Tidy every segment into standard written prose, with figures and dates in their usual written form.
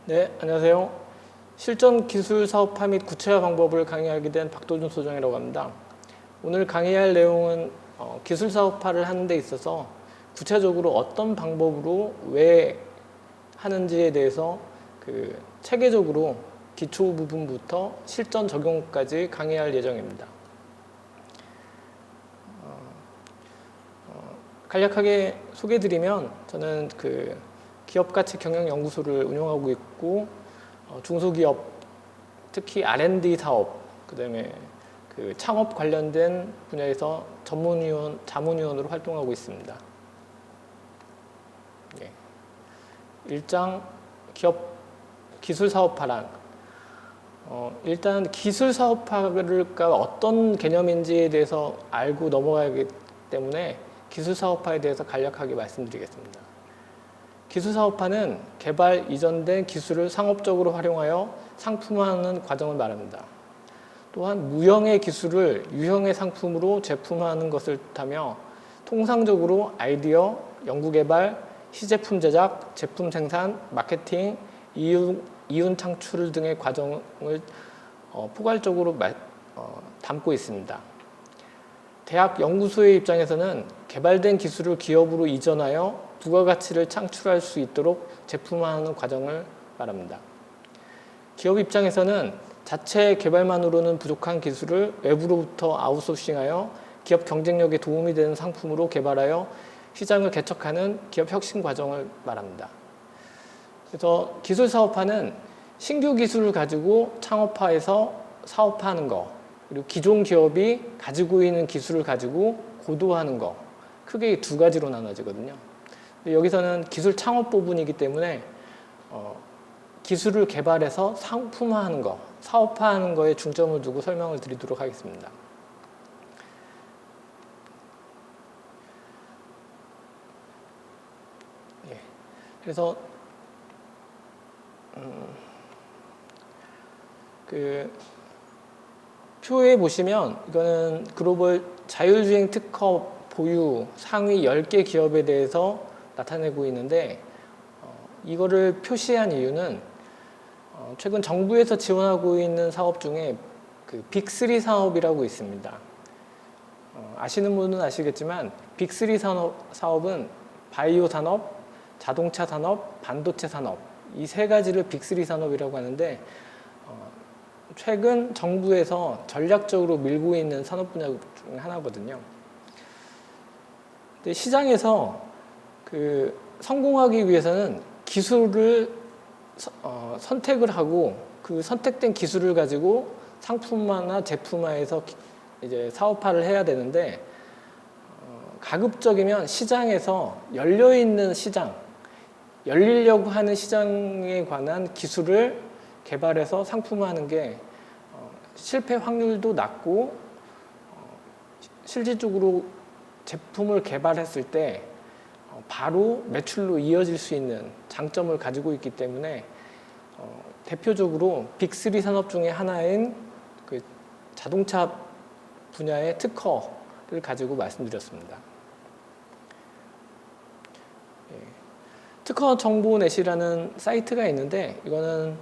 네, 안녕하세요. 실전 기술 사업화 및 구체화 방법을 강의하게 된 박도준 소장이라고 합니다. 오늘 강의할 내용은 기술 사업화를 하는 데 있어서 구체적으로 어떤 방법으로 왜 하는지에 대해서 체계적으로 기초 부분부터 실전 적용까지 강의할 예정입니다. 간략하게 소개해드리면 저는 기업가치경영연구소를 운영하고 있고 중소기업 특히 R&D 사업 그다음에 창업 관련된 분야에서 전문위원, 자문위원으로 활동하고 있습니다. 예. 1장 기업 기술 사업화란 일단 기술 사업화가 어떤 개념인지에 대해서 알고 넘어가기 때문에 기술 사업화에 대해서 간략하게 말씀드리겠습니다. 기술 사업화는 개발 이전된 기술을 상업적으로 활용하여 상품화하는 과정을 말합니다. 또한 무형의 기술을 유형의 상품으로 제품화하는 것을 뜻하며 통상적으로 아이디어, 연구개발, 시제품 제작, 제품 생산, 마케팅, 이윤 창출 등의 과정을 포괄적으로 담고 있습니다. 대학 연구소의 입장에서는 개발된 기술을 기업으로 이전하여 부가가치를 창출할 수 있도록 제품화하는 과정을 말합니다. 기업 입장에서는 자체 개발만으로는 부족한 기술을 외부로부터 아웃소싱하여 기업 경쟁력에 도움이 되는 상품으로 개발하여 시장을 개척하는 기업 혁신 과정을 말합니다. 그래서 기술 사업화는 신규 기술을 가지고 창업화해서 사업화하는 거, 그리고 기존 기업이 가지고 있는 기술을 가지고 고도화하는 거, 크게 두 가지로 나눠지거든요. 여기서는 기술 창업 부분이기 때문에 기술을 개발해서 상품화하는 거, 사업화하는 거에 중점을 두고 설명을 드리도록 하겠습니다. 예. 그래서 표에 보시면 이거는 글로벌 자율주행 특허 보유 상위 10개 기업에 대해서 나타내고 있는데 이거를 표시한 이유는 최근 정부에서 지원하고 있는 사업 중에 빅3 사업이라고 있습니다. 아시는 분은 아시겠지만 빅3 사업은 바이오 산업, 자동차 산업, 반도체 산업 이 세 가지를 빅3 산업이라고 하는데 최근 정부에서 전략적으로 밀고 있는 산업 분야 중 하나거든요. 근데 시장에서 성공하기 위해서는 기술을 선택을 하고 그 선택된 기술을 가지고 상품화나 제품화해서 이제 사업화를 해야 되는데 가급적이면 시장에서 열려있는 시장, 열리려고 하는 시장에 관한 기술을 개발해서 상품화하는 게 실패 확률도 낮고 실질적으로 제품을 개발했을 때 바로 매출로 이어질 수 있는 장점을 가지고 있기 때문에 대표적으로 빅3 산업 중에 하나인 자동차 분야의 특허를 가지고 말씀드렸습니다. 특허정보넷이라는 사이트가 있는데 이거는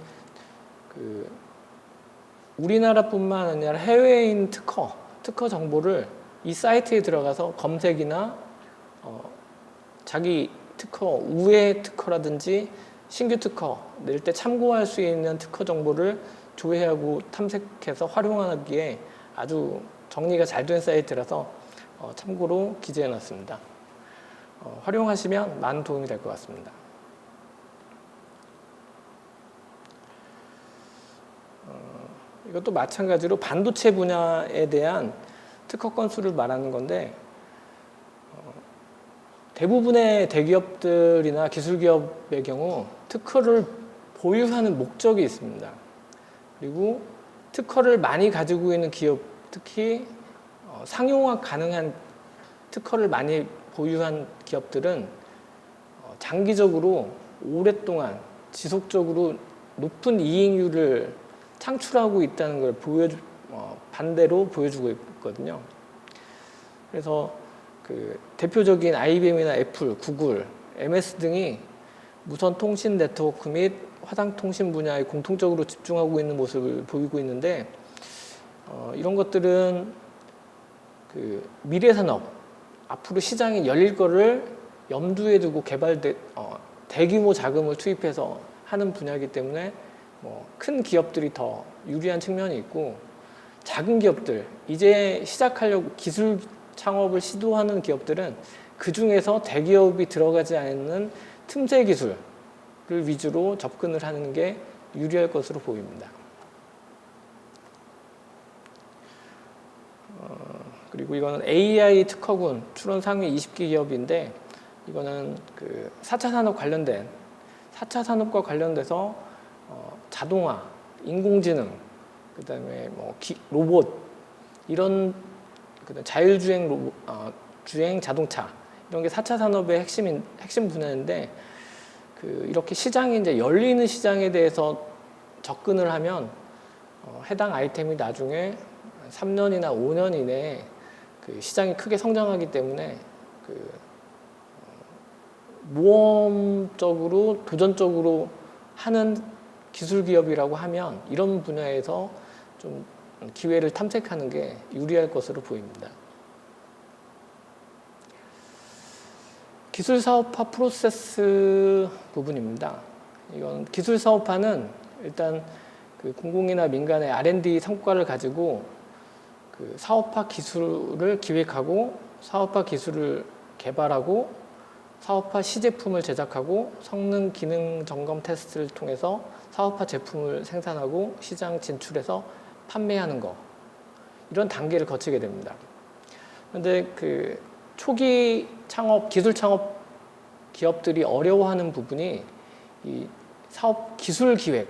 우리나라뿐만 아니라 해외에 있는 특허 정보를 이 사이트에 들어가서 검색이나 자기 특허, 우회 특허라든지 신규 특허 낼 때 참고할 수 있는 특허 정보를 조회하고 탐색해서 활용하기에 아주 정리가 잘 된 사이트라서 참고로 기재해 놨습니다. 활용하시면 많은 도움이 될 것 같습니다. 이것도 마찬가지로 반도체 분야에 대한 특허 건수를 말하는 건데 대부분의 대기업들이나 기술기업의 경우 특허를 보유하는 목적이 있습니다. 그리고 특허를 많이 가지고 있는 기업, 특히 상용화 가능한 특허를 많이 보유한 기업들은 장기적으로 오랫동안 지속적으로 높은 이익률을 창출하고 있다는 걸 반대로 보여주고 있거든요. 그래서 대표적인 IBM이나 애플, 구글, MS 등이 무선 통신 네트워크 및 화상통신 분야에 공통적으로 집중하고 있는 모습을 보이고 있는데 이런 것들은 그 미래 산업, 앞으로 시장이 열릴 거를 염두에 두고 대규모 자금을 투입해서 하는 분야이기 때문에 큰 기업들이 더 유리한 측면이 있고, 작은 기업들, 이제 시작하려고 기술 창업을 시도하는 기업들은 그 중에서 대기업이 들어가지 않는 틈새 기술을 위주로 접근을 하는 게 유리할 것으로 보입니다. 그리고 이거는 AI 특허군 출원 상위 20개 기업인데, 이거는 그 4차 산업 관련된 4차 산업과 관련돼서 자동화, 인공지능, 그다음에 로봇, 이런 자율주행 주행 자동차, 이런 게 4차 산업의 핵심 분야인데, 이렇게 시장이 이제 열리는 시장에 대해서 접근을 하면 해당 아이템이 나중에 3년이나 5년 이내에 그 시장이 크게 성장하기 때문에 모험적으로 도전적으로 하는 기술 기업이라고 하면 이런 분야에서 좀 기회를 탐색하는 게 유리할 것으로 보입니다. 기술 사업화 프로세스 부분입니다. 이건 기술 사업화는 일단 그 공공이나 민간의 R&D 성과를 가지고 그 사업화 기술을 기획하고, 사업화 기술을 개발하고, 사업화 시제품을 제작하고, 성능 기능 점검 테스트를 통해서 사업화 제품을 생산하고 시장 진출해서 판매하는 거, 이런 단계를 거치게 됩니다. 그런데 그 초기 창업, 기술 창업 기업들이 어려워하는 부분이 이 사업 기술 기획,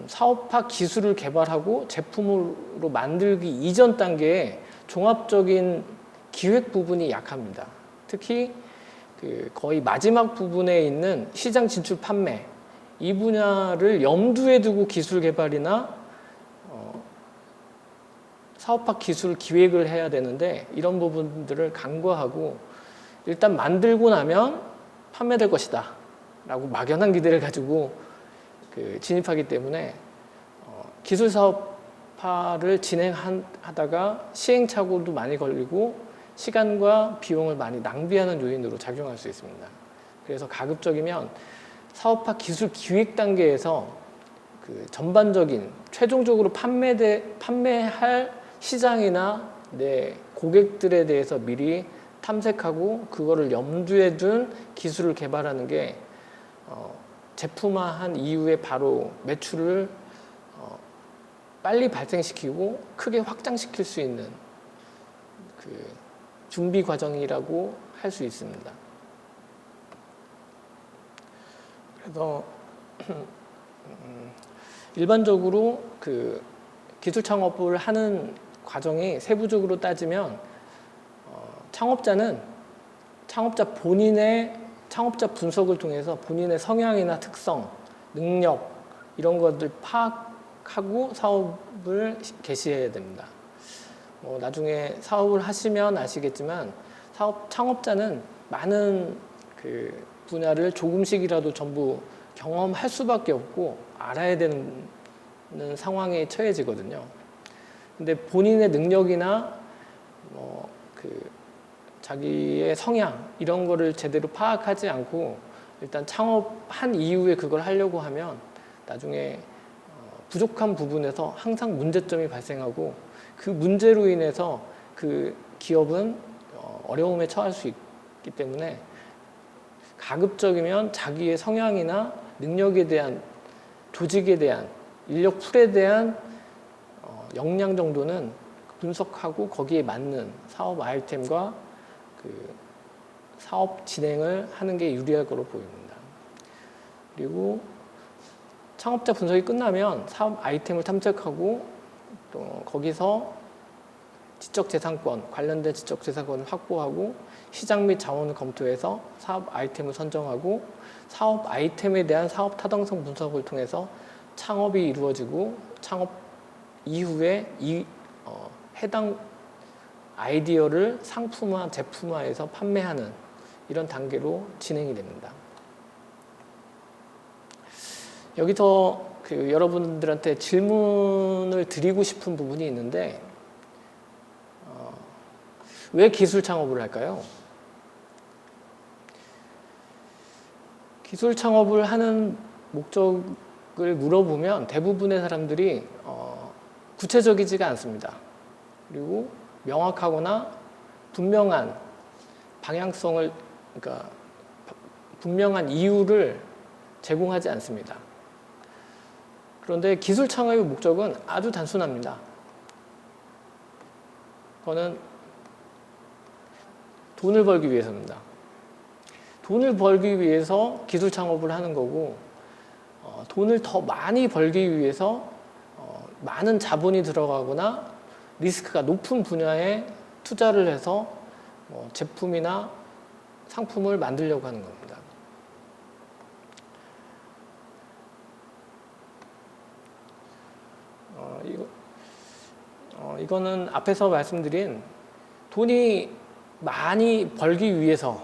사업화 기술을 개발하고 제품으로 만들기 이전 단계에 종합적인 기획 부분이 약합니다. 특히 거의 마지막 부분에 있는 시장 진출 판매, 이 분야를 염두에 두고 기술 개발이나 사업화 기술 기획을 해야 되는데, 이런 부분들을 간과하고 일단 만들고 나면 판매될 것이다 라고 막연한 기대를 가지고 진입하기 때문에 기술 사업화를 진행하다가 시행착오도 많이 걸리고 시간과 비용을 많이 낭비하는 요인으로 작용할 수 있습니다. 그래서 가급적이면 사업화 기술 기획 단계에서 전반적인 최종적으로 판매할 시장이나 내 고객들에 대해서 미리 탐색하고 그거를 염두에 둔 기술을 개발하는 게 제품화한 이후에 바로 매출을 빨리 발생시키고 크게 확장시킬 수 있는 준비 과정이라고 할 수 있습니다. 그래서 일반적으로 기술 창업을 하는 과정이 세부적으로 따지면 창업자 본인의 창업자 분석을 통해서 본인의 성향이나 특성, 능력, 이런 것들 파악하고 사업을 개시해야 됩니다. 나중에 사업을 하시면 아시겠지만 창업자는 많은 분야를 조금씩이라도 전부 경험할 수밖에 없고 알아야 되는 상황에 처해지거든요. 근데 본인의 능력이나 자기의 성향, 이런 거를 제대로 파악하지 않고 일단 창업한 이후에 그걸 하려고 하면 나중에 부족한 부분에서 항상 문제점이 발생하고, 그 문제로 인해서 그 기업은 어려움에 처할 수 있기 때문에 가급적이면 자기의 성향이나 능력에 대한, 조직에 대한, 인력 풀에 대한 역량 정도는 분석하고 거기에 맞는 사업 아이템과 사업 진행을 하는 게 유리할 거로 보입니다. 그리고 창업자 분석이 끝나면 사업 아이템을 탐색하고 또 거기서 관련된 지적재산권을 확보하고 시장 및 자원을 검토해서 사업 아이템을 선정하고 사업 아이템에 대한 사업 타당성 분석을 통해서 창업이 이루어지고 창업 이후에 해당 아이디어를 상품화, 제품화해서 판매하는 이런 단계로 진행이 됩니다. 여기서 여러분들한테 질문을 드리고 싶은 부분이 있는데 왜 기술 창업을 할까요? 기술 창업을 하는 목적을 물어보면 대부분의 사람들이 구체적이지가 않습니다. 그리고 명확하거나 분명한 방향성을, 그러니까 분명한 이유를 제공하지 않습니다. 그런데 기술 창업의 목적은 아주 단순합니다. 그거는 돈을 벌기 위해서입니다. 돈을 벌기 위해서 기술 창업을 하는 거고, 돈을 더 많이 벌기 위해서 많은 자본이 들어가거나 리스크가 높은 분야에 투자를 해서 제품이나 상품을 만들려고 하는 겁니다. 이거는 앞에서 말씀드린 돈이 많이 벌기 위해서는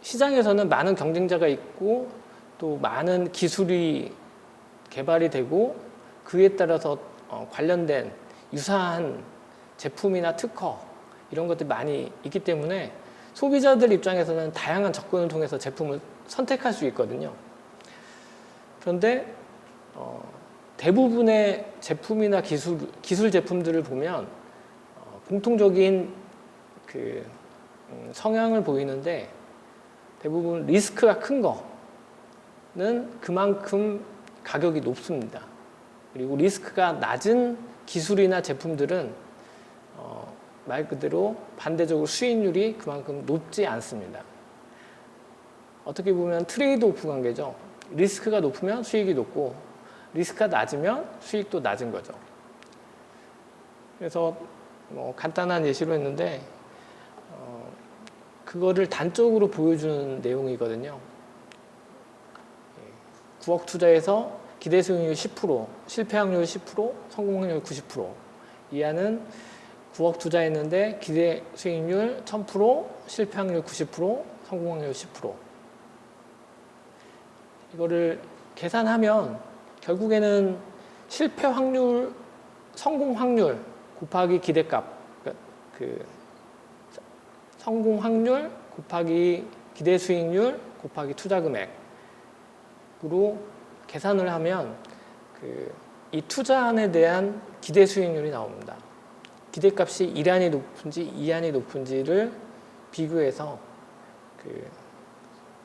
시장에서는 많은 경쟁자가 있고 또 많은 기술이 개발이 되고 그에 따라서 관련된 유사한 제품이나 특허 이런 것들이 많이 있기 때문에 소비자들 입장에서는 다양한 접근을 통해서 제품을 선택할 수 있거든요. 그런데 대부분의 제품이나 기술 제품들을 보면 공통적인 성향을 보이는데 대부분 리스크가 큰 거는 그만큼 가격이 높습니다. 그리고 리스크가 낮은 기술이나 제품들은 말 그대로 반대적으로 수익률이 그만큼 높지 않습니다. 어떻게 보면 트레이드 오프 관계죠. 리스크가 높으면 수익이 높고 리스크가 낮으면 수익도 낮은 거죠. 그래서 간단한 예시로 했는데 그거를 단적으로 보여주는 내용이거든요. 9억 투자해서 기대 수익률 10%, 실패 확률 10%, 성공 확률 90%. 이하는 9억 투자했는데 기대 수익률 1000%, 실패 확률 90%, 성공 확률 10%. 이거를 계산하면 결국에는 실패 확률, 성공 확률 곱하기 기대값, 그러니까 성공 확률 곱하기 기대 수익률 곱하기 투자 금액으로 계산을 하면 이 투자안에 대한 기대 수익률이 나옵니다. 기대값이 1안이 높은지 2안이 높은지를 비교해서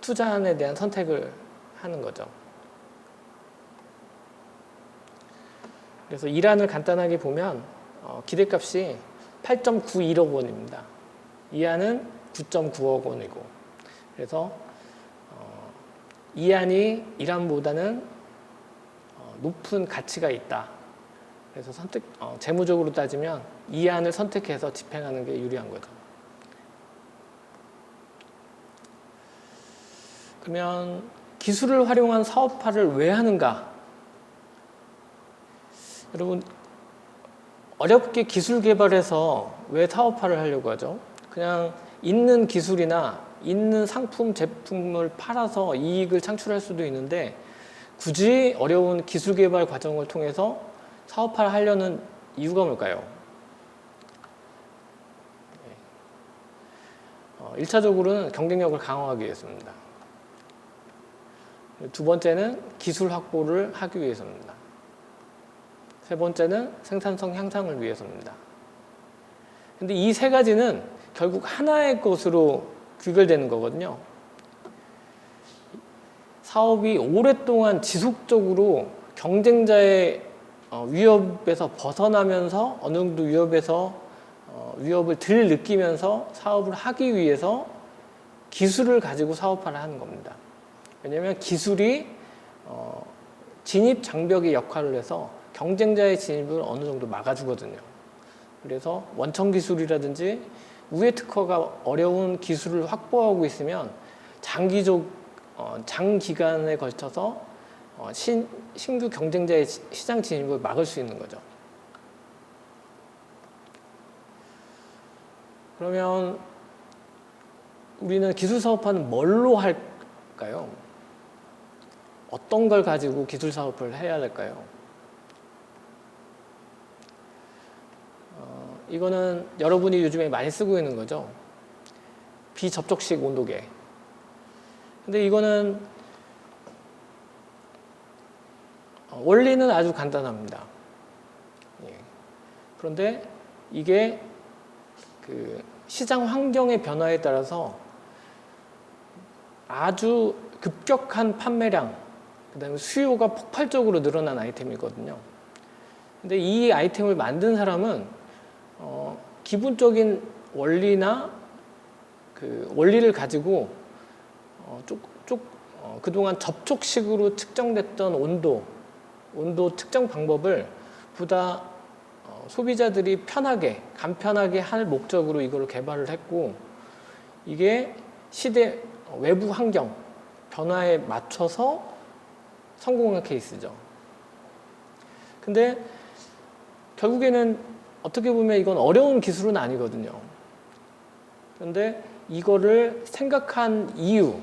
투자안에 대한 선택을 하는 거죠. 그래서 1안을 간단하게 보면 기대값이 8.91억 원입니다. 2안은 9.9억 원이고 그래서 2안이 1안보다는 높은 가치가 있다. 그래서 재무적으로 따지면 2안을 선택해서 집행하는 게 유리한 거죠. 그러면 기술을 활용한 사업화를 왜 하는가? 여러분 어렵게 기술 개발해서 왜 사업화를 하려고 하죠? 그냥 있는 기술이나 있는 상품, 제품을 팔아서 이익을 창출할 수도 있는데 굳이 어려운 기술 개발 과정을 통해서 사업화를 하려는 이유가 뭘까요? 1차적으로는 경쟁력을 강화하기 위해서입니다. 두 번째는 기술 확보를 하기 위해서입니다. 세 번째는 생산성 향상을 위해서입니다. 근데 이 세 가지는 결국 하나의 것으로 귀결되는 거거든요. 사업이 오랫동안 지속적으로 경쟁자의 위협에서 벗어나면서 어느 정도 위협을 덜 느끼면서 사업을 하기 위해서 기술을 가지고 사업화를 하는 겁니다. 왜냐하면 기술이 진입 장벽의 역할을 해서 경쟁자의 진입을 어느 정도 막아주거든요. 그래서 원천 기술이라든지 우회 특허가 어려운 기술을 확보하고 있으면 장기간에 걸쳐서 신규 경쟁자의 시장 진입을 막을 수 있는 거죠. 그러면 우리는 기술 사업화는 뭘로 할까요? 어떤 걸 가지고 기술 사업을 해야 될까요? 이거는 여러분이 요즘에 많이 쓰고 있는 거죠. 비접촉식 온도계. 근데 이거는 원리는 아주 간단합니다. 예. 그런데 이게 그 시장 환경의 변화에 따라서 아주 급격한 판매량, 그 다음에 수요가 폭발적으로 늘어난 아이템이거든요. 근데 이 아이템을 만든 사람은 기본적인 원리나 그 원리를 가지고 그동안 접촉식으로 측정됐던 온도 측정 방법을 보다 소비자들이 편하게, 간편하게 할 목적으로 이걸 개발을 했고, 이게 시대 외부 환경 변화에 맞춰서 성공한 케이스죠. 근데 결국에는 어떻게 보면 이건 어려운 기술은 아니거든요. 그런데 이거를 생각한 이유,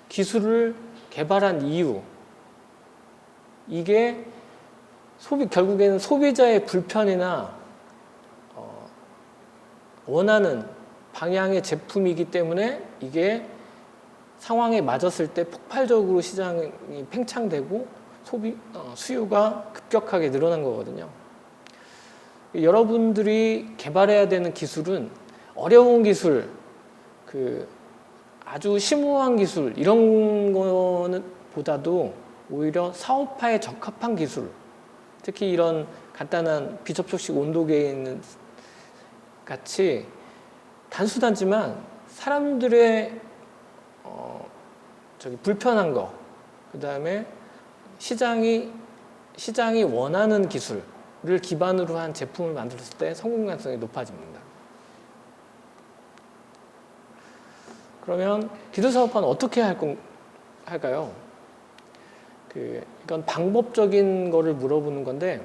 기술을 개발한 이유, 이게 결국에는 소비자의 불편이나 원하는 방향의 제품이기 때문에 이게 상황에 맞았을 때 폭발적으로 시장이 팽창되고 수요가 급격하게 늘어난 거거든요. 여러분들이 개발해야 되는 기술은 어려운 기술, 아주 심오한 기술 이런 거는 보다도 오히려 사업화에 적합한 기술, 특히 이런 간단한 비접촉식 온도계에 있는 같이 단순하지만 사람들의 불편한 거, 그 다음에 시장이 원하는 기술을 기반으로 한 제품을 만들었을 때 성공 가능성이 높아집니다. 그러면 기술 사업화는 어떻게 할까요? 이건 방법적인 거를 물어보는 건데,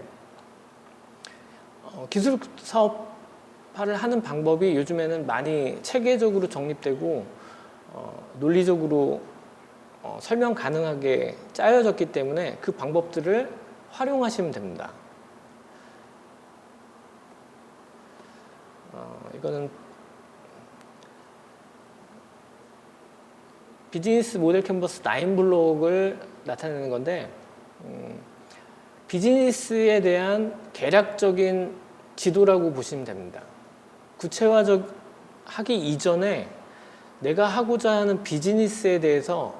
기술 사업화를 하는 방법이 요즘에는 많이 체계적으로 정립되고 논리적으로 설명 가능하게 짜여졌기 때문에 그 방법들을 활용하시면 됩니다. 이거는 비즈니스 모델 캔버스 9블록을 나타내는 건데, 비즈니스에 대한 개략적인 지도라고 보시면 됩니다. 구체화하기 이전에 내가 하고자 하는 비즈니스에 대해서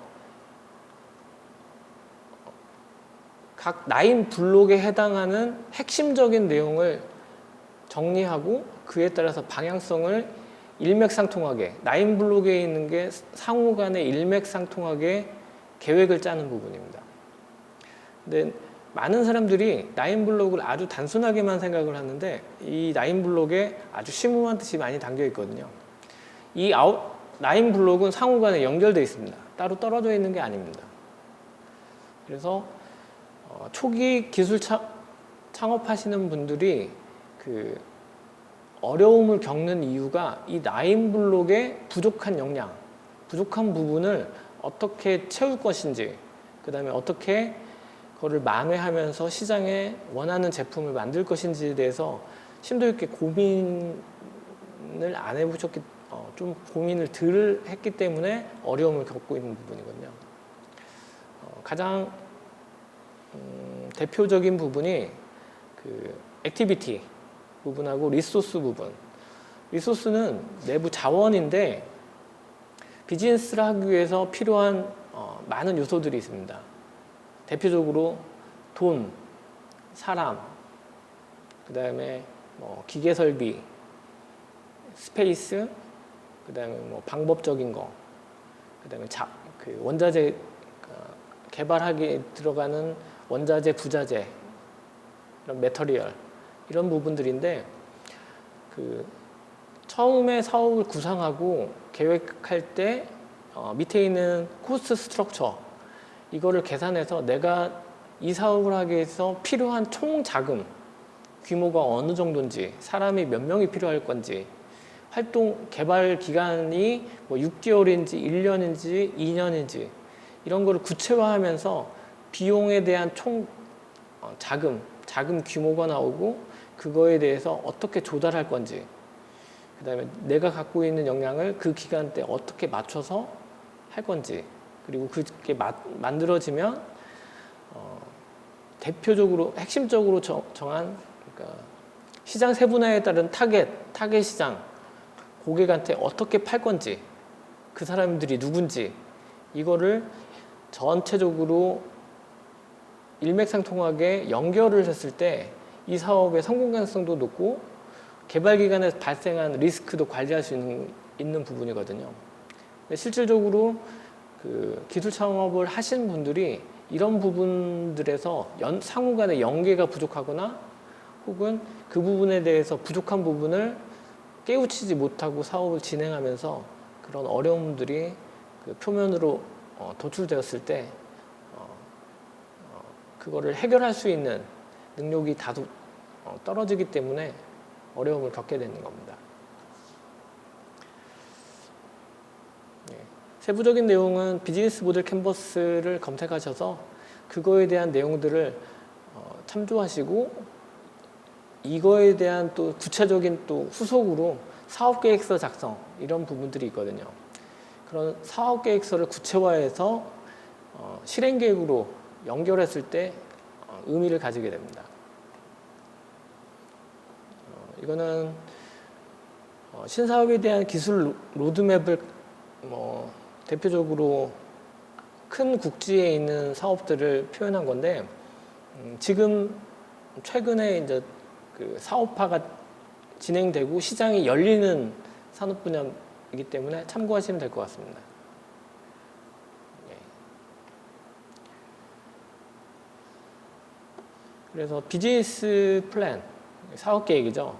각 9블록에 해당하는 핵심적인 내용을 정리하고 그에 따라서 방향성을 일맥상통하게, 9블록에 있는 게 상호 간에 일맥상통하게 계획을 짜는 부분입니다. 근데 많은 사람들이 9블록을 아주 단순하게만 생각을 하는데 이 9블록에 아주 심오한 뜻이 많이 담겨 있거든요. 이 9블록은 상호 간에 연결되어 있습니다. 따로 떨어져 있는 게 아닙니다. 그래서 초기 기술 창업하시는 분들이 어려움을 겪는 이유가 이 9블록의 부족한 역량, 부족한 부분을 어떻게 채울 것인지, 그 다음에 어떻게 그거를 만회하면서 시장에 원하는 제품을 만들 것인지에 대해서 심도 있게 고민을 안 해보셨기, 좀 고민을 덜 했기 때문에 어려움을 겪고 있는 부분이거든요. 가장 대표적인 부분이 액티비티 부분하고 리소스 부분. 리소스는 내부 자원인데 비즈니스를 하기 위해서 필요한 많은 요소들이 있습니다. 대표적으로 돈, 사람, 그 다음에 기계 설비, 스페이스, 그 다음에 방법적인 거, 그 다음에 원자재 개발하기에 들어가는 원자재, 부자재, 이런 매터리얼, 이런 부분들인데 처음에 사업을 구상하고 계획할 때 밑에 있는 코스트 스트럭처 이거를 계산해서 내가 이 사업을 하기 위해서 필요한 총 자금 규모가 어느 정도인지, 사람이 몇 명이 필요할 건지, 활동 개발 기간이 6개월인지 1년인지 2년인지 이런 거를 구체화하면서 비용에 대한 자금 규모가 나오고 그거에 대해서 어떻게 조달할 건지, 그다음에 내가 갖고 있는 역량을 그 기간대 어떻게 맞춰서 할 건지, 그리고 그게 만들어지면 대표적으로 핵심적으로 정한, 그러니까 시장 세분화에 따른 타겟 시장, 고객한테 어떻게 팔 건지, 그 사람들이 누군지, 이거를 전체적으로 일맥상통하게 연결을 했을 때 이 사업의 성공 가능성도 높고 개발 기간에 발생한 리스크도 관리할 수 있는 부분이거든요. 근데 실질적으로 그 기술 창업을 하신 분들이 이런 부분들에서 상호 간의 연계가 부족하거나 혹은 그 부분에 대해서 부족한 부분을 깨우치지 못하고 사업을 진행하면서 그런 어려움들이 그 표면으로 도출되었을 때 그거를 해결할 수 있는 능력이 다소 떨어지기 때문에 어려움을 겪게 되는 겁니다. 세부적인 내용은 비즈니스 모델 캔버스를 검색하셔서 그거에 대한 내용들을 참조하시고 이거에 대한 또 구체적인 또 후속으로 사업계획서 작성, 이런 부분들이 있거든요. 그런 사업계획서를 구체화해서 실행계획으로 연결했을 때 의미를 가지게 됩니다. 이거는 신사업에 대한 기술 로드맵을 대표적으로 큰 국지에 있는 사업들을 표현한 건데, 지금 최근에 이제 그 사업화가 진행되고 시장이 열리는 산업 분야이기 때문에 참고하시면 될 것 같습니다. 그래서 비즈니스 플랜, 사업 계획이죠.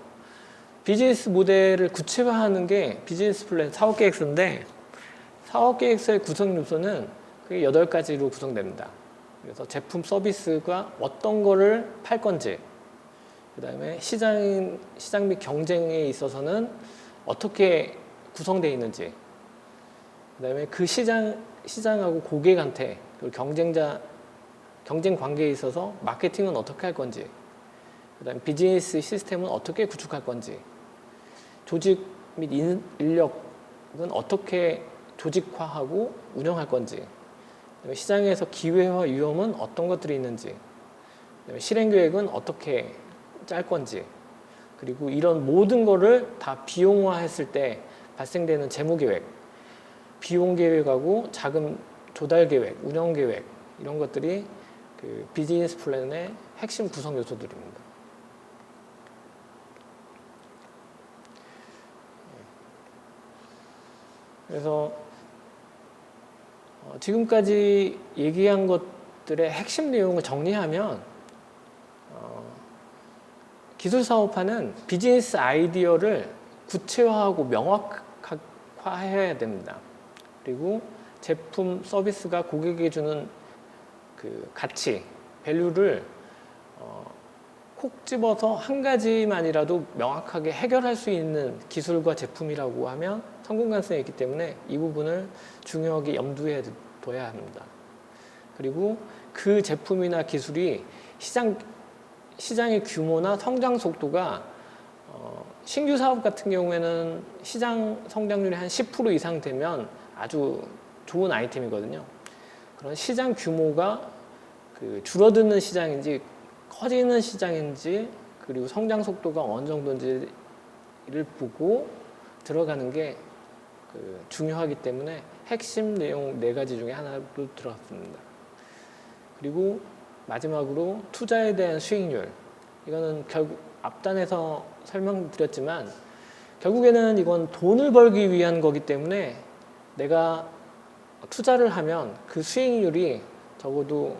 비즈니스 모델을 구체화하는 게 비즈니스 플랜, 사업 계획서인데, 사업 계획서의 구성 요소는 그게 8가지로 구성됩니다. 그래서 제품, 서비스가 어떤 거를 팔 건지, 그 다음에 시장 및 경쟁에 있어서는 어떻게 구성되어 있는지, 그 다음에 그 시장하고 고객한테, 그리고 경쟁 관계에 있어서 마케팅은 어떻게 할 건지, 그 다음에 비즈니스 시스템은 어떻게 구축할 건지, 조직 및 인력은 어떻게 조직화하고 운영할 건지, 시장에서 기회와 위험은 어떤 것들이 있는지, 실행계획은 어떻게 짤 건지, 그리고 이런 모든 거를 다 비용화했을 때 발생되는 재무계획, 비용계획하고 자금 조달계획, 운영계획, 이런 것들이 그 비즈니스 플랜의 핵심 구성 요소들입니다. 그래서 지금까지 얘기한 것들의 핵심 내용을 정리하면 기술 사업화는 비즈니스 아이디어를 구체화하고 명확화해야 됩니다. 그리고 제품, 서비스가 고객에게 주는 그 가치, 밸류를 콕 집어서 한 가지만이라도 명확하게 해결할 수 있는 기술과 제품이라고 하면 성공 가능성이 있기 때문에 이 부분을 중요하게 염두에 둬야 합니다. 그리고 그 제품이나 기술이 시장의 규모나 성장 속도가 신규 사업 같은 경우에는 시장 성장률이 한 10% 이상 되면 아주 좋은 아이템이거든요. 그런 시장 규모가 그 줄어드는 시장인지 커지는 시장인지, 그리고 성장 속도가 어느 정도인지를 보고 들어가는 게 그 중요하기 때문에 핵심 내용 4가지 중에 하나로 들어갔습니다. 그리고 마지막으로 투자에 대한 수익률, 이거는 결국 앞단에서 설명드렸지만 결국에는 이건 돈을 벌기 위한 거기 때문에 내가 투자를 하면 그 수익률이 적어도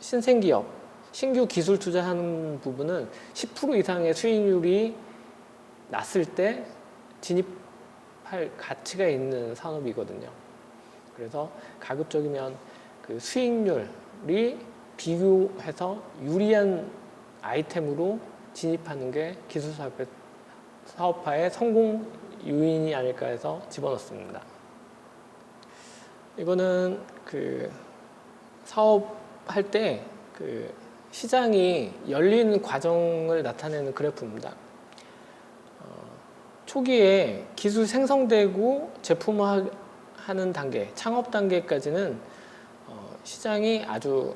신생기업, 신규 기술 투자하는 부분은 10% 이상의 수익률이 났을 때 진입할 가치가 있는 산업이거든요. 그래서 가급적이면 그 수익률이 비교해서 유리한 아이템으로 진입하는 게 기술 사업화의 성공 요인이 아닐까 해서 집어넣습니다. 이거는 그 사업할 때 그 시장이 열리는 과정을 나타내는 그래프입니다. 초기에 기술 생성되고 제품화하는 단계, 창업 단계까지는 시장이 아주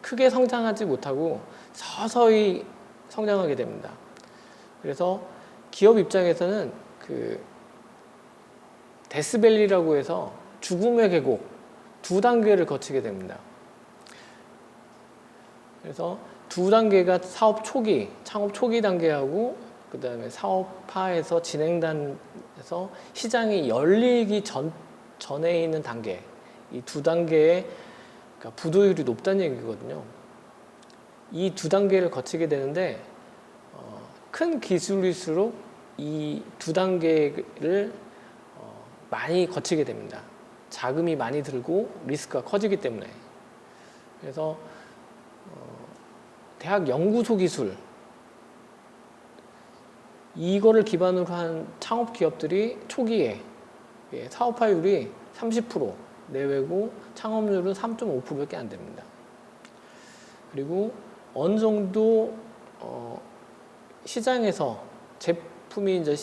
크게 성장하지 못하고 서서히 성장하게 됩니다. 그래서 기업 입장에서는 그 데스밸리라고 해서 죽음의 계곡 두 단계를 거치게 됩니다. 그래서 두 단계가 사업 초기, 창업 초기 단계하고 그 다음에 사업화에서 진행단에서 시장이 열리기 전에 있는 단계, 이 두 단계의 그러니까 부도율이 높다는 얘기거든요. 이 두 단계를 거치게 되는데 큰 기술일수록 이 두 단계를 많이 거치게 됩니다. 자금이 많이 들고 리스크가 커지기 때문에. 그래서 대학 연구소 기술 이거를 기반으로 한 창업 기업들이 초기에 사업화율이 30% 내외고 창업률은 3.5%밖에 안 됩니다. 그리고 어느 정도 시장에서 제품이 이제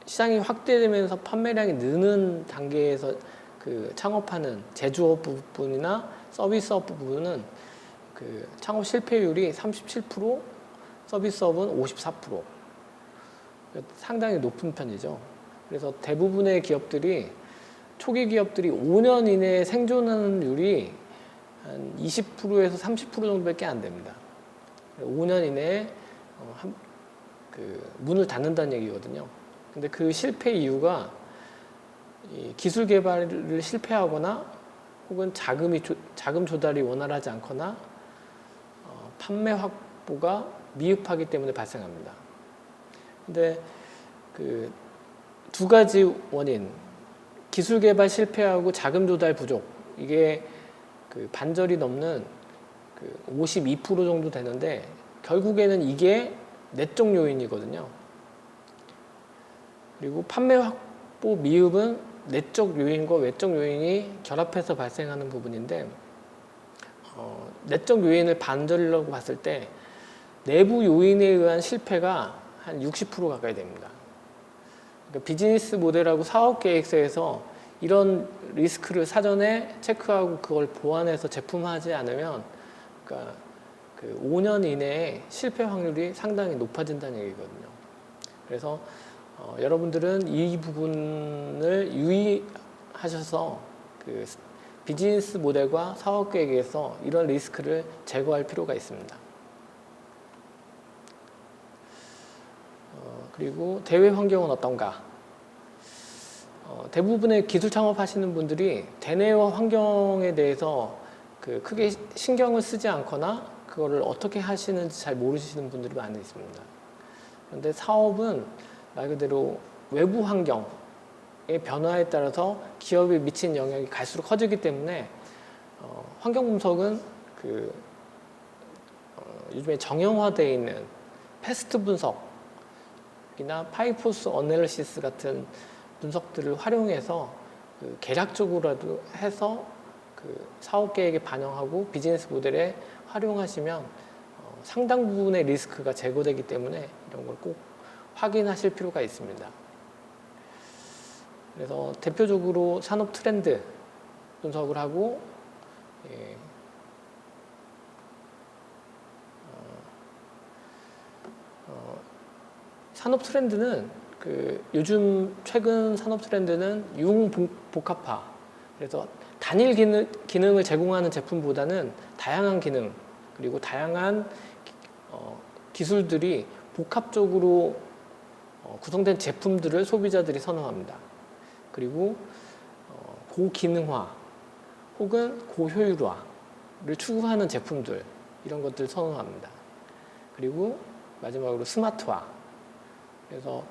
시장이 확대되면서 판매량이 느는 단계에서 그 창업하는 제조업 부분이나 서비스업 부분은 그 창업 실패율이 37%, 서비스업은 54%. 상당히 높은 편이죠. 그래서 대부분의 기업들이 초기 기업들이 5년 이내에 생존하는율이 한 20%에서 30% 정도밖에 안 됩니다. 5년 이내에 그 문을 닫는다는 얘기거든요. 근데 그 실패 이유가 이 기술 개발을 실패하거나 혹은 자금 조달이 원활하지 않거나 판매 확보가 미흡하기 때문에 발생합니다. 근데 그 두 가지 원인, 기술 개발 실패하고 자금 조달 부족, 이게 그 반절이 넘는 그 52% 정도 되는데 결국에는 이게 내적 요인이거든요. 그리고 판매 확보 미흡은 내적 요인과 외적 요인이 결합해서 발생하는 부분인데 내적 요인을 반절이라고 봤을 때 내부 요인에 의한 실패가 한 60% 가까이 됩니다. 그러니까 비즈니스 모델하고 사업 계획서에서 이런 리스크를 사전에 체크하고 그걸 보완해서 제품화하지 않으면 그러니까 그 5년 이내에 실패 확률이 상당히 높아진다는 얘기거든요. 그래서 여러분들은 이 부분을 유의하셔서 그 비즈니스 모델과 사업 계획에서 이런 리스크를 제거할 필요가 있습니다. 그리고 대외 환경은 어떤가? 대부분의 기술 창업하시는 분들이 대내외 환경에 대해서 그 크게 신경을 쓰지 않거나 그거를 어떻게 하시는지 잘 모르시는 분들이 많이 있습니다. 그런데 사업은 말 그대로 외부 환경의 변화에 따라서 기업에 미친 영향이 갈수록 커지기 때문에 환경 분석은 그 요즘에 정형화되어 있는 패스트 분석이나 파이포스 어널리시스 같은 분석들을 활용해서 그 계략적으로라도 해서 그 사업 계획에 반영하고 비즈니스 모델에 활용하시면 상당 부분의 리스크가 제거되기 때문에 이런 걸 꼭 확인하실 필요가 있습니다. 그래서 대표적으로 산업 트렌드 분석을 하고 산업 트렌드는 그 요즘 최근 산업 트렌드는 융복합화. 그래서 단일 기능을 제공하는 제품보다는 다양한 기능 그리고 다양한 기술들이 복합적으로 구성된 제품들을 소비자들이 선호합니다. 그리고 고기능화 혹은 고효율화를 추구하는 제품들 이런 것들을 선호합니다. 그리고 마지막으로 스마트화. 그래서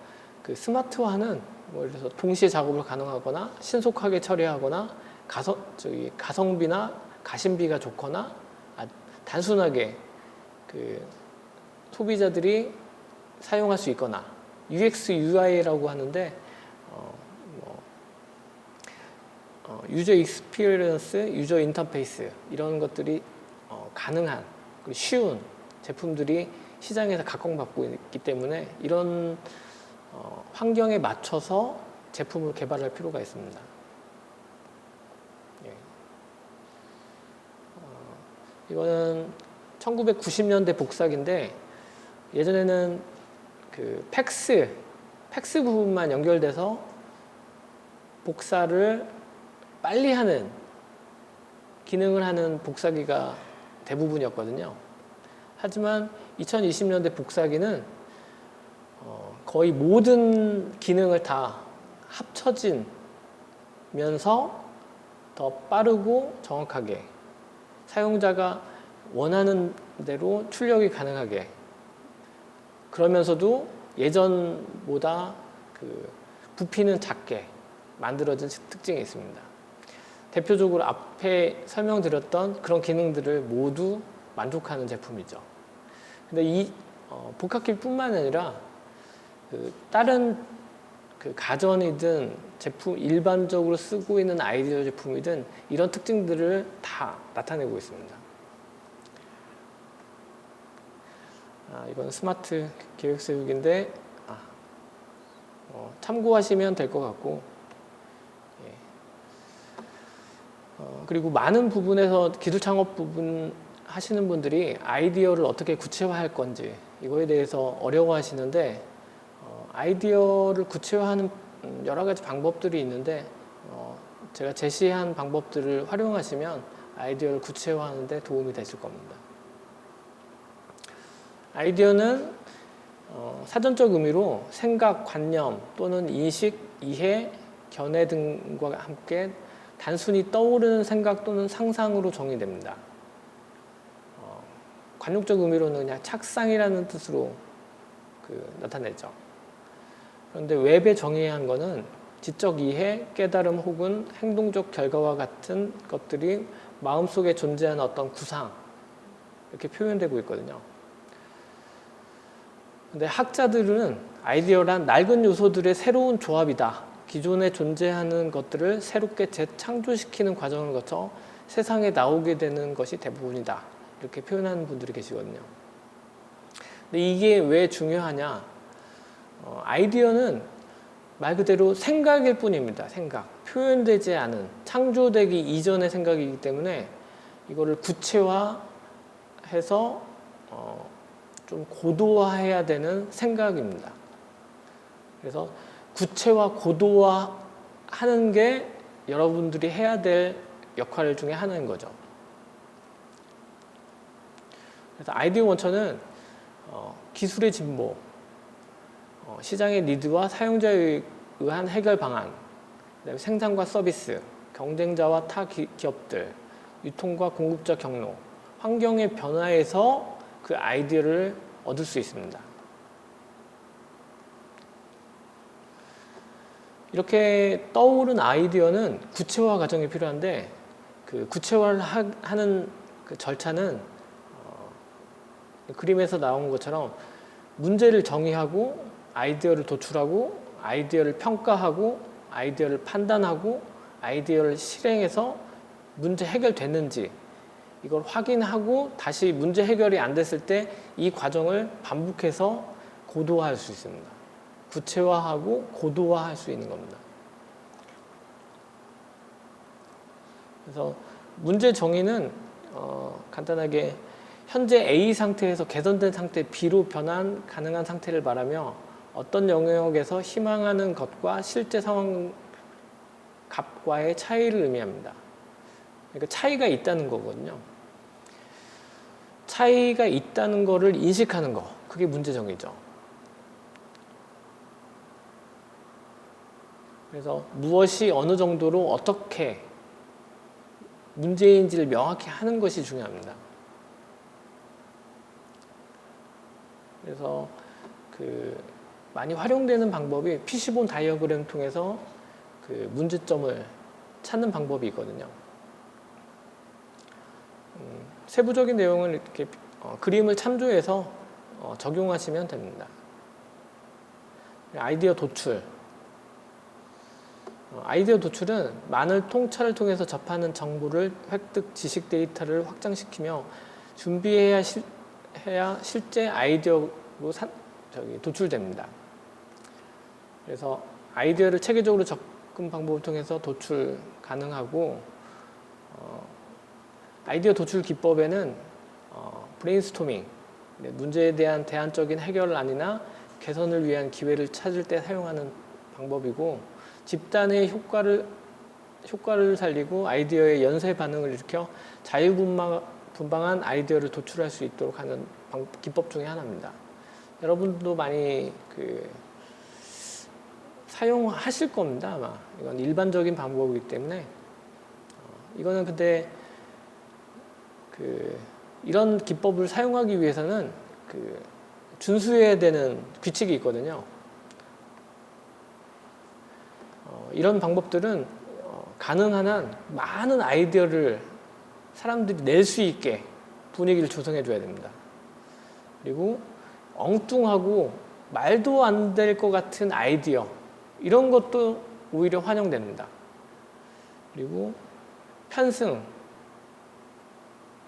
그 스마트화는 뭐 예를 들어서 동시에 작업을 가능하거나 신속하게 처리하거나 가성비나 가심비가 좋거나 단순하게 그 소비자들이 사용할 수 있거나 UX, UI라고 하는데 유저 익스피리언스, 유저 인터페이스 이런 것들이 가능한 쉬운 제품들이 시장에서 각광받고 있기 때문에 이런 환경에 맞춰서 제품을 개발할 필요가 있습니다. 예. 이거는 1990년대 복사기인데 예전에는 그 팩스 부분만 연결돼서 복사를 빨리 하는 기능을 하는 복사기가 대부분이었거든요. 하지만 2020년대 복사기는 거의 모든 기능을 다 합쳐지면서 더 빠르고 정확하게 사용자가 원하는 대로 출력이 가능하게, 그러면서도 예전보다 그 부피는 작게 만들어진 특징이 있습니다. 대표적으로 앞에 설명드렸던 그런 기능들을 모두 만족하는 제품이죠. 근데 이 복합기뿐만 아니라 다른 가전이든 제품 일반적으로 쓰고 있는 아이디어 제품이든 이런 특징들을 다 나타내고 있습니다. 이건 스마트 계획서육인데 참고하시면 될 것 같고, 예. 그리고 많은 부분에서 기술 창업 부분 하시는 분들이 아이디어를 어떻게 구체화할 건지 이거에 대해서 어려워하시는데, 아이디어를 구체화하는 여러 가지 방법들이 있는데 제가 제시한 방법들을 활용하시면 아이디어를 구체화하는 데 도움이 되실 겁니다. 아이디어는 사전적 의미로 생각, 관념 또는 인식, 이해, 견해 등과 함께 단순히 떠오르는 생각 또는 상상으로 정의됩니다. 관용적 의미로는 그냥 착상이라는 뜻으로 나타내죠. 그런데 웹에 정의한 것은 지적 이해, 깨달음 혹은 행동적 결과와 같은 것들이 마음속에 존재하는 어떤 구상, 이렇게 표현되고 있거든요. 근데 학자들은 아이디어란 낡은 요소들의 새로운 조합이다. 기존에 존재하는 것들을 새롭게 재창조시키는 과정을 거쳐 세상에 나오게 되는 것이 대부분이다. 이렇게 표현하는 분들이 계시거든요. 근데 이게 왜 중요하냐? 아이디어는 말 그대로 생각일 뿐입니다. 생각. 표현되지 않은, 창조되기 이전의 생각이기 때문에 이거를 구체화해서 좀 고도화해야 되는 생각입니다. 그래서 구체화, 고도화하는 게 여러분들이 해야 될 역할 중에 하나인 거죠. 그래서 아이디어 원천은 기술의 진보, 시장의 니드와 사용자에 의한 해결 방안, 그다음에 생산과 서비스, 경쟁자와 타 기업들, 유통과 공급자 경로, 환경의 변화에서 그 아이디어를 얻을 수 있습니다. 이렇게 떠오른 아이디어는 구체화 과정이 필요한데, 그 구체화를 하는 그 절차는 그림에서 나온 것처럼 문제를 정의하고 아이디어를 도출하고 아이디어를 평가하고 아이디어를 판단하고 아이디어를 실행해서 문제 해결됐는지 이걸 확인하고 다시 문제 해결이 안 됐을 때 이 과정을 반복해서 고도화할 수 있습니다. 구체화하고 고도화할 수 있는 겁니다. 그래서 문제 정의는 간단하게 현재 A 상태에서 개선된 상태 B로 변환 가능한 상태를 말하며 어떤 영역에서 희망하는 것과 실제 상황 값과의 차이를 의미합니다. 그러니까 차이가 있다는 거거든요. 차이가 있다는 거를 인식하는 거, 그게 문제 정의죠. 그래서 무엇이 어느 정도로 어떻게 문제인지를 명확히 하는 것이 중요합니다. 그래서 많이 활용되는 방법이 피시본 다이어그램 통해서 문제점을 찾는 방법이 있거든요. 세부적인 내용을 이렇게 그림을 참조해서 적용하시면 됩니다. 아이디어 도출. 아이디어 도출은 많은 통찰을 통해서 접하는 정보를 획득, 지식 데이터를 확장시키며 준비해야 실제 아이디어로 도출됩니다. 그래서 아이디어를 체계적으로 접근 방법을 통해서 도출 가능하고, 아이디어 도출 기법에는 브레인스토밍, 문제에 대한 대안적인 해결안이나 개선을 위한 기회를 찾을 때 사용하는 방법이고, 집단의 효과를 살리고 아이디어의 연쇄 반응을 일으켜 자유분방한 아이디어를 도출할 수 있도록 하는 기법 중에 하나입니다. 여러분도 많이 사용하실 겁니다, 아마. 이건 일반적인 방법이기 때문에. 이거는 근데 이런 기법을 사용하기 위해서는 준수해야 되는 규칙이 있거든요. 이런 방법들은 가능한 한 많은 아이디어를 사람들이 낼 수 있게 분위기를 조성해 줘야 됩니다. 그리고 엉뚱하고 말도 안 될 것 같은 아이디어, 이런 것도 오히려 환영됩니다. 그리고 편승,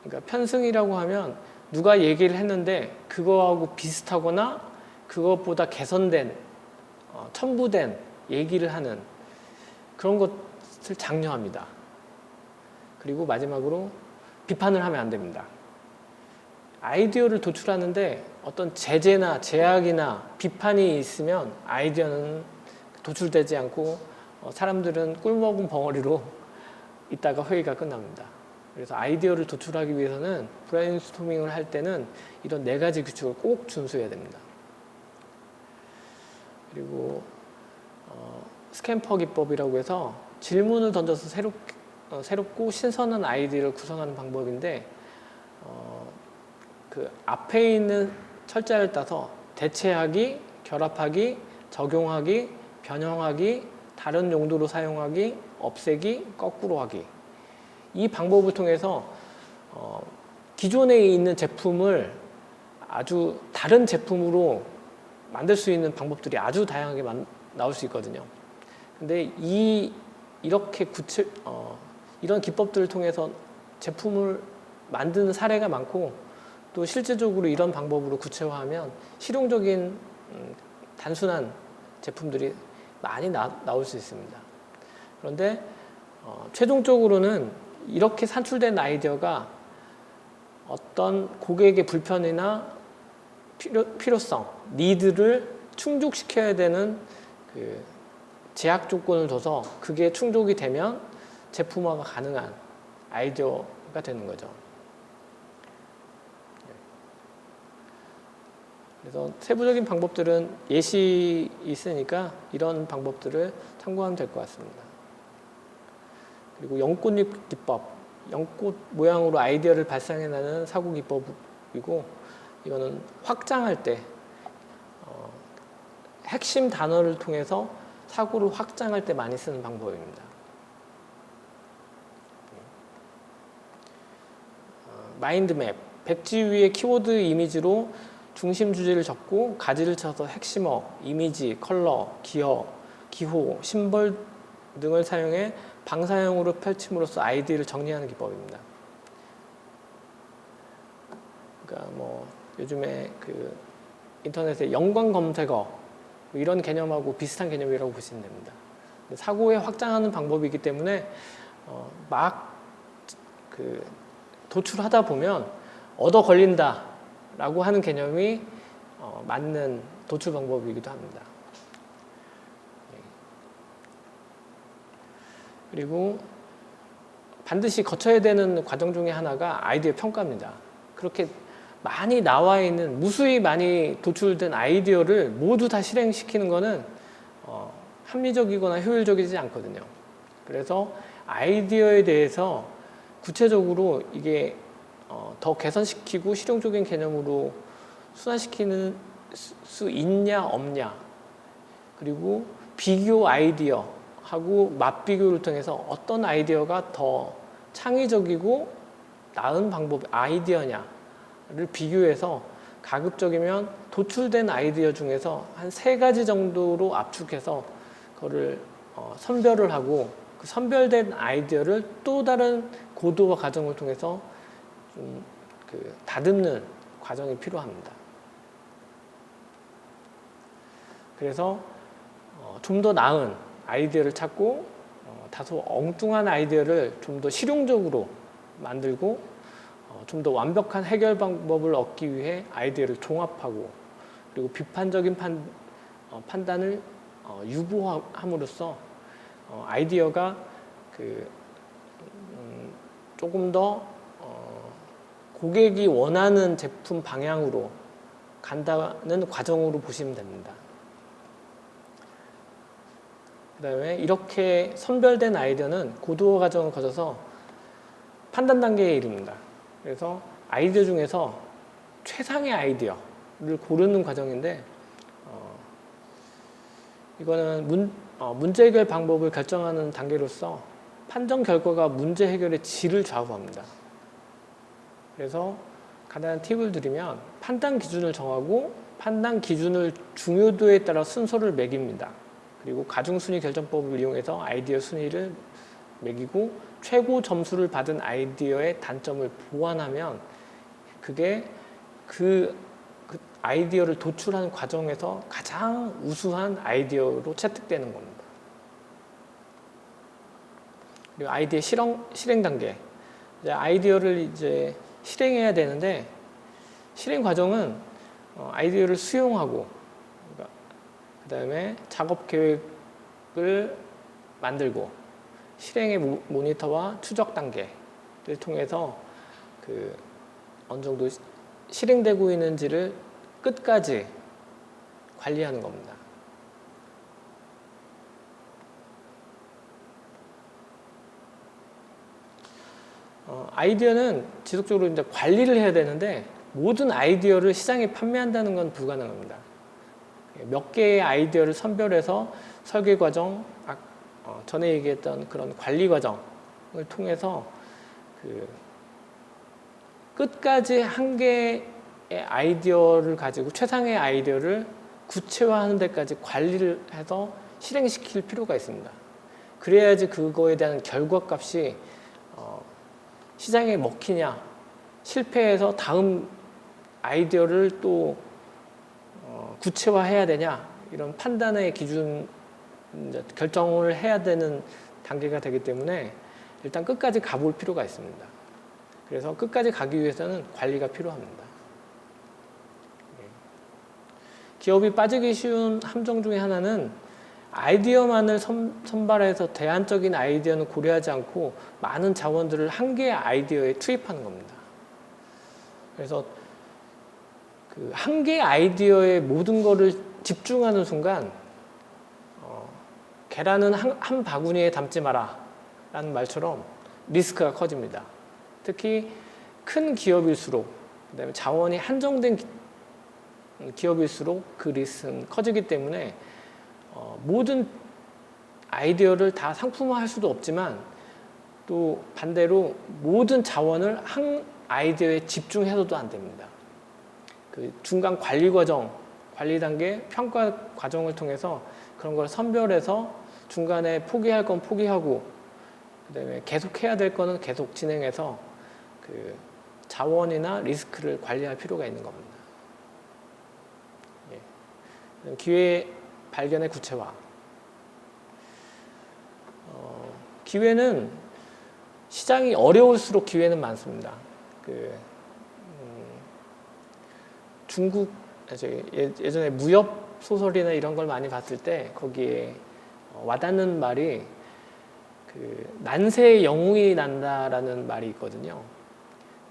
그러니까 편승이라고 하면 누가 얘기를 했는데 그거하고 비슷하거나 그것보다 개선된, 첨부된 얘기를 하는 그런 것을 장려합니다. 그리고 마지막으로 비판을 하면 안 됩니다. 아이디어를 도출하는데 어떤 제재나 제약이나 비판이 있으면 아이디어는 도출되지 않고 사람들은 꿀먹은 벙어리로 있다가 회의가 끝납니다. 그래서 아이디어를 도출하기 위해서는 브레인스토밍을 할 때는 이런 4가지 규칙을 꼭 준수해야 됩니다. 그리고 스캠퍼 기법이라고 해서 질문을 던져서 새롭고 신선한 아이디어를 구성하는 방법인데, 앞에 있는 철자를 따서 대체하기, 결합하기, 적용하기, 변형하기, 다른 용도로 사용하기, 없애기, 거꾸로 하기, 이 방법을 통해서 기존에 있는 제품을 아주 다른 제품으로 만들 수 있는 방법들이 아주 다양하게 나올 수 있거든요. 근데 이렇게 이런 기법들을 통해서 제품을 만드는 사례가 많고, 또 실제적으로 이런 방법으로 구체화하면 실용적인 단순한 제품들이 많이 나올 수 있습니다. 그런데 최종적으로는 이렇게 산출된 아이디어가 어떤 고객의 불편이나 필요성, 니드를 충족시켜야 되는 제약 조건을 둬서 그게 충족이 되면 제품화가 가능한 아이디어가 되는 거죠. 그래서 세부적인 방법들은 예시 있으니까 이런 방법들을 참고하면 될 것 같습니다. 그리고 연꽃잎 기법, 연꽃 모양으로 아이디어를 발상해내는 사고 기법이고, 이거는 확장할 때 핵심 단어를 통해서 사고를 확장할 때 많이 쓰는 방법입니다. 마인드맵, 백지 위에 키워드 이미지로 중심 주제를 적고 가지를 쳐서 핵심어, 이미지, 컬러, 기어, 기호, 심벌 등을 사용해 방사형으로 펼침으로써 아이디어를 정리하는 기법입니다. 그러니까 요즘에 인터넷에 연관 검색어 이런 개념하고 비슷한 개념이라고 보시면 됩니다. 사고에 확장하는 방법이기 때문에 도출하다 보면 얻어 걸린다라고 하는 개념이 맞는 도출 방법이기도 합니다. 그리고 반드시 거쳐야 되는 과정 중에 하나가 아이디어 평가입니다. 그렇게 많이 나와 있는, 무수히 많이 도출된 아이디어를 모두 다 실행시키는 것은 합리적이거나 효율적이지 않거든요. 그래서 아이디어에 대해서 구체적으로 이게 더 개선시키고 실용적인 개념으로 순환시키는 수 있냐 없냐, 그리고 비교 아이디어하고 맛비교를 통해서 어떤 아이디어가 더 창의적이고 나은 방법 아이디어냐를 비교해서 가급적이면 도출된 아이디어 중에서 한 3가지 정도로 압축해서 그거를 선별을 하고 그 선별된 아이디어를 또 다른 고도화 과정을 통해서 좀 다듬는 과정이 필요합니다. 그래서 좀 더 나은 아이디어를 찾고 다소 엉뚱한 아이디어를 좀 더 실용적으로 만들고 좀 더 완벽한 해결 방법을 얻기 위해 아이디어를 종합하고 그리고 비판적인 판단을 유보함으로써 아이디어가 조금 더 고객이 원하는 제품 방향으로 간다는 과정으로 보시면 됩니다. 그 다음에 이렇게 선별된 아이디어는 고도화 과정을 거쳐서 판단 단계에 이릅니다. 그래서 아이디어 중에서 최상의 아이디어를 고르는 과정인데 이거는 문제 해결 방법을 결정하는 단계로서 판정 결과가 문제 해결의 질을 좌우합니다. 그래서 간단한 팁을 드리면 판단 기준을 정하고 판단 기준을 중요도에 따라 순서를 매깁니다. 그리고 가중순위 결정법을 이용해서 아이디어 순위를 매기고 최고 점수를 받은 아이디어의 단점을 보완하면 그게 그 아이디어를 도출하는 과정에서 가장 우수한 아이디어로 채택되는 겁니다. 그리고 아이디어 실행 단계. 이제 아이디어를 이제 실행해야 되는데 실행 과정은 아이디어를 수용하고 그다음에 작업 계획을 만들고 실행의 모니터와 추적 단계를 통해서 어느 정도 실행되고 있는지를 끝까지 관리하는 겁니다. 아이디어는 지속적으로 이제 관리를 해야 되는데 모든 아이디어를 시장에 판매한다는 건 불가능합니다. 몇 개의 아이디어를 선별해서 설계 과정, 전에 얘기했던 그런 관리 과정을 통해서 끝까지 한 개의 아이디어를 가지고 최상의 아이디어를 구체화하는 데까지 관리를 해서 실행시킬 필요가 있습니다. 그래야지 그거에 대한 결과값이 시장에 먹히냐, 실패해서 다음 아이디어를 또 구체화해야 되냐 이런 판단의 기준 결정을 해야 되는 단계가 되기 때문에 일단 끝까지 가볼 필요가 있습니다. 그래서 끝까지 가기 위해서는 관리가 필요합니다. 기업이 빠지기 쉬운 함정 중에 하나는 아이디어만을 선발해서 대안적인 아이디어는 고려하지 않고 많은 자원들을 한 개의 아이디어에 투입하는 겁니다. 그래서 한 개의 아이디어에 모든 것을 집중하는 순간 계란은 한 바구니에 담지 마라 라는 말처럼 리스크가 커집니다. 특히 큰 기업일수록 그다음에 자원이 한정된 기업일수록 그 리스크는 커지기 때문에 모든 아이디어를 다 상품화할 수도 없지만 또 반대로 모든 자원을 한 아이디어에 집중해서도 안 됩니다. 그 중간 관리 과정, 관리 단계, 평가 과정을 통해서 그런 걸 선별해서 중간에 포기할 건 포기하고 그다음에 계속 해야 될 거는 계속 진행해서 그 자원이나 리스크를 관리할 필요가 있는 겁니다. 예. 기회 발견의 구체화. 기회는 시장이 어려울수록 기회는 많습니다. 중국 예전에 무협 소설이나 이런 걸 많이 봤을 때 거기에 와닿는 말이 난세의 영웅이 난다라는 말이 있거든요.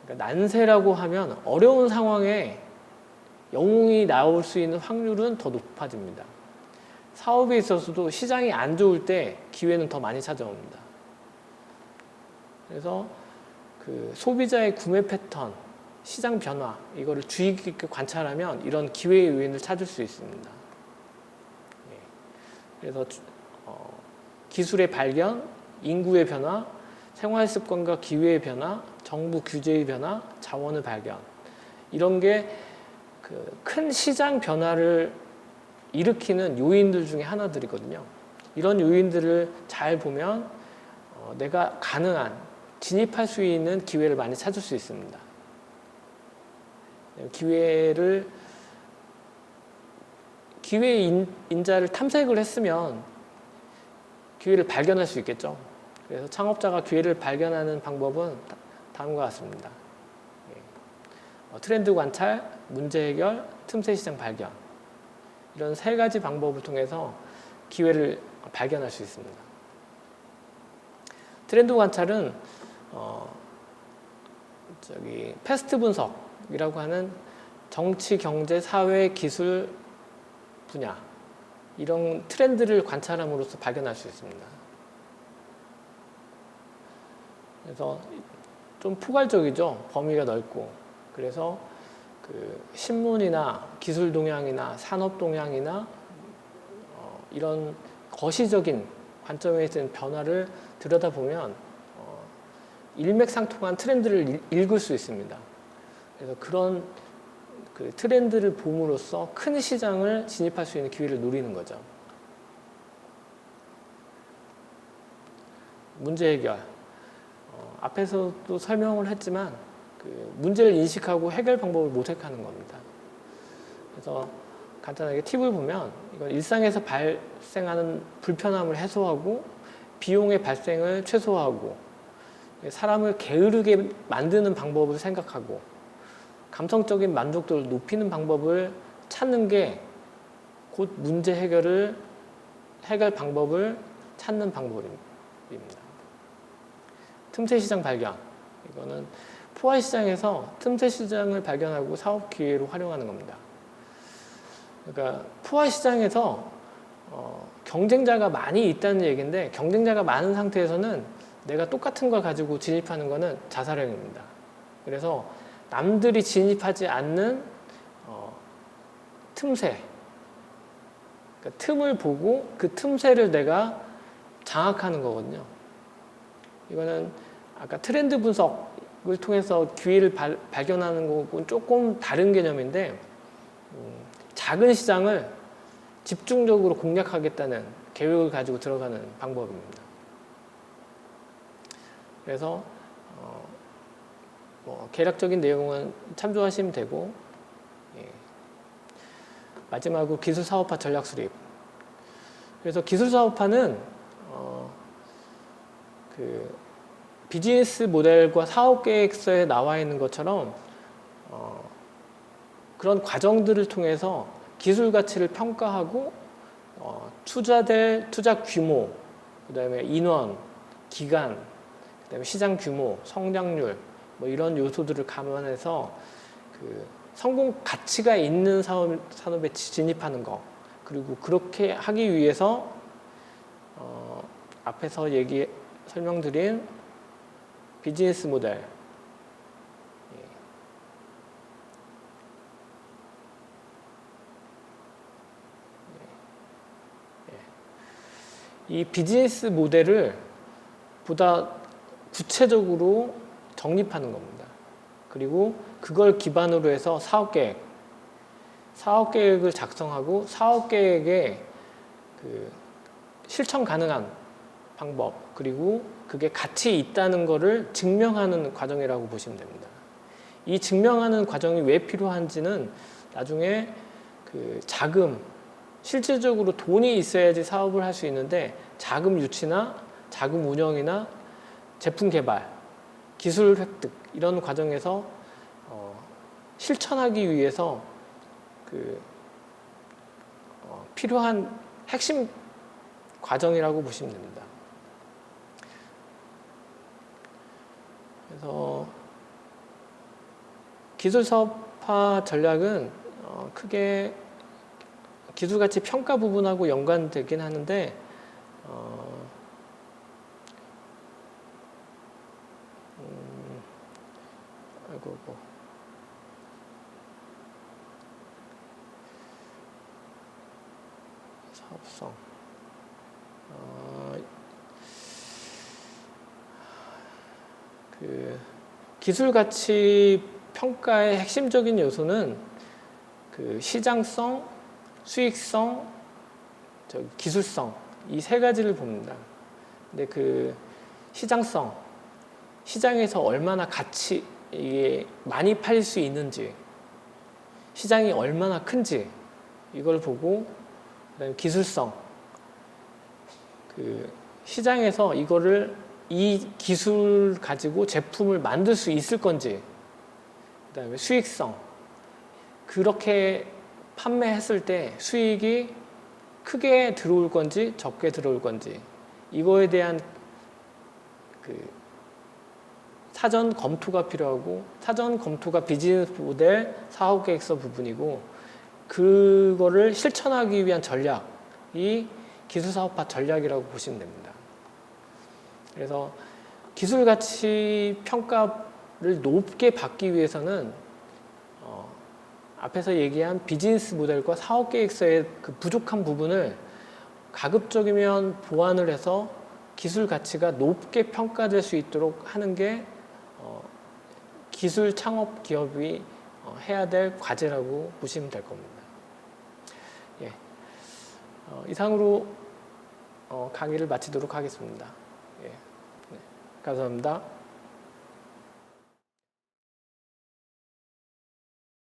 그러니까 난세라고 하면 어려운 상황에 영웅이 나올 수 있는 확률은 더 높아집니다. 사업에 있어서도 시장이 안 좋을 때 기회는 더 많이 찾아옵니다. 그래서 소비자의 구매 패턴, 시장 변화 이거를 주의 깊게 관찰하면 이런 기회의 요인을 찾을 수 있습니다. 그래서 기술의 발견, 인구의 변화, 생활 습관과 기회의 변화, 정부 규제의 변화, 자원의 발견 이런 게 큰 시장 변화를 일으키는 요인들 중에 하나들이거든요. 이런 요인들을 잘 보면 내가 가능한 진입할 수 있는 기회를 많이 찾을 수 있습니다. 기회의 인자를 탐색을 했으면 기회를 발견할 수 있겠죠. 그래서 창업자가 기회를 발견하는 방법은 다음과 같습니다. 트렌드 관찰, 문제 해결, 틈새 시장 발견, 이런 세 가지 방법을 통해서 기회를 발견할 수 있습니다. 트렌드 관찰은 패스트 분석이라고 하는 정치, 경제, 사회, 기술 분야, 이런 트렌드를 관찰함으로써 발견할 수 있습니다. 그래서 좀 포괄적이죠. 범위가 넓고. 그래서 그 신문이나 기술 동향이나 산업 동향이나 이런 거시적인 관점에 있는 변화를 들여다보면 일맥상통한 트렌드를 읽을 수 있습니다. 그래서 그런 그 트렌드를 봄으로써 큰 시장을 진입할 수 있는 기회를 노리는 거죠. 문제 해결. 앞에서도 설명을 했지만 그 문제를 인식하고 해결 방법을 모색하는 겁니다. 그래서 간단하게 팁을 보면 이건 일상에서 발생하는 불편함을 해소하고 비용의 발생을 최소화하고 사람을 게으르게 만드는 방법을 생각하고 감성적인 만족도를 높이는 방법을 찾는 게 곧 문제 해결 방법을 찾는 방법입니다. 틈새 시장 발견. 이거는 포화 시장에서 틈새 시장을 발견하고 사업 기회로 활용하는 겁니다. 그러니까 포화 시장에서 경쟁자가 많이 있다는 얘기인데 경쟁자가 많은 상태에서는 내가 똑같은 걸 가지고 진입하는 것은 자살행위입니다. 그래서 남들이 진입하지 않는 틈새, 그러니까 틈을 보고 그 틈새를 내가 장악하는 거거든요. 이거는 아까 트렌드 분석을 통해서 기회를 발견하는 거하고는 조금 다른 개념인데 작은 시장을 집중적으로 공략하겠다는 계획을 가지고 들어가는 방법입니다. 그래서 개략적인 내용은 참조하시면 되고, 마지막으로 기술사업화 전략 수립. 그래서 기술사업화는 그 비즈니스 모델과 사업계획서에 나와 있는 것처럼 그런 과정들을 통해서 기술 가치를 평가하고 투자될 투자 규모, 그다음에 인원, 기간, 그다음에 시장 규모, 성장률 뭐 이런 요소들을 감안해서 그 성공 가치가 있는 산업에 진입하는 거, 그리고 그렇게 하기 위해서 앞에서 설명드린 비즈니스 모델, 이 비즈니스 모델을 보다 구체적으로 정립하는 겁니다. 그리고 그걸 기반으로 해서 사업계획을 작성하고 사업계획에 그 실천 가능한 방법, 그리고 그게 가치 있다는 것을 증명하는 과정이라고 보시면 됩니다. 이 증명하는 과정이 왜 필요한지는 나중에 그 자금, 실질적으로 돈이 있어야지 사업을 할 수 있는데 자금 유치나 자금 운영이나 제품 개발, 기술 획득 이런 과정에서 실천하기 위해서 필요한 핵심 과정이라고 보시면 됩니다. 그래서 기술사업화 전략은 크게 기술가치 평가 부분하고 연관되긴 하는데 사업성 그 기술가치 평가의 핵심적인 요소는 그 시장성, 수익성, 기술성 이 세 가지를 봅니다. 근데 그 시장성, 시장에서 얼마나 가치, 이게 많이 팔릴 수 있는지, 시장이 얼마나 큰지 이걸 보고, 그다음에 기술성, 그 시장에서 이 기술 가지고 제품을 만들 수 있을 건지, 그다음에 수익성, 그렇게 판매했을 때 수익이 크게 들어올 건지 적게 들어올 건지, 이거에 대한 그 사전 검토가 필요하고, 사전 검토가 비즈니스 모델 사업 계획서 부분이고, 그거를 실천하기 위한 전략이 기술 사업화 전략이라고 보시면 됩니다. 그래서 기술 가치 평가를 높게 받기 위해서는 앞에서 얘기한 비즈니스 모델과 사업 계획서의 그 부족한 부분을 가급적이면 보완을 해서 기술 가치가 높게 평가될 수 있도록 하는 게 기술 창업 기업이 해야 될 과제라고 보시면 될 겁니다. 예. 이상으로 강의를 마치도록 하겠습니다. 예. 네. 감사합니다.